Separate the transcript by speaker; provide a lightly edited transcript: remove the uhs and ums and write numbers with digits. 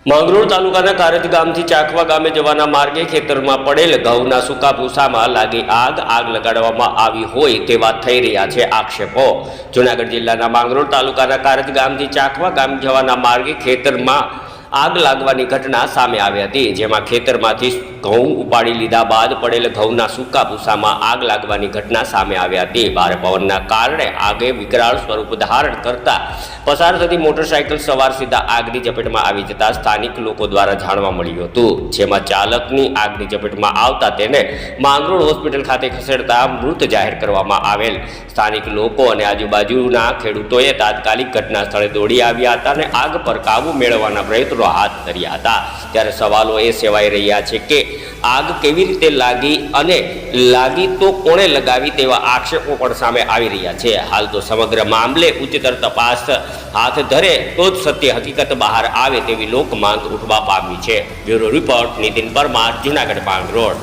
Speaker 1: માંગરોળ તાલુકાના કારજ ગામથી ચાખવા ગામે જવાના માર્ગે ખેતરમાં પડેલ ઘઉંના સૂકા ભૂસામાં લાગી આગ લગાડવામાં આવી હોય તેવા થઈ રહ્યા છે આક્ષેપો। જૂનાગઢ જિલ્લાના માંગરોળ તાલુકાના કારજ ગામથી ચાખવા ગામ જવાના માર્ગે ખેતરમાં આગ લાગવાની ઘટના સામે આવી હતી, જેમાં ખેતરમાંથી ઘઉં ઉપાડી લીધા બાદ પડેલ ઘઉંના સૂકા ભૂસામાં આગ લાગવાની ઘટના સામે આવી હતી। ભારે પવનના કારણે આગે વિકરાળ સ્વરૂપ ધારણ કરતા પસાર થતી મોટરસાયકલ સવાર સીધા આગની ઝપેટમાં આવી જતા સ્થાનિક લોકો દ્વારા જાણવા મળ્યું હતું, જેમાં ચાલકની આગની ઝપેટમાં આવતા તેને માંગરોળ હોસ્પિટલ ખાતે ખસેડતા મૃત જાહેર કરવામાં આવેલ। સ્થાનિક લોકો અને આજુબાજુના ખેડૂતોએ તાત્કાલિક ઘટના સ્થળે દોડી આવ્યા હતા અને આગ પર કાબુ મેળવવાના પ્રયત્નો હાથ ધર્યા હતા। ત્યારે સવાલો એ સેવાઈ રહ્યા છે કે આગ કેવી રીતે લાગી અને લાગી તો કોણે લગાવી તેવા આક્ષેપો પણ સામે આવી રહ્યા છે। હાલ તો સમગ્ર મામલે ઉચ્ચતર તપાસ હાથ ધરે તો જ સત્ય હકીકત બહાર આવે તેવી લોક માંગ ઉઠવા પામી છે। Bureau report, Nitin Parmar, Junagadh Mangrol.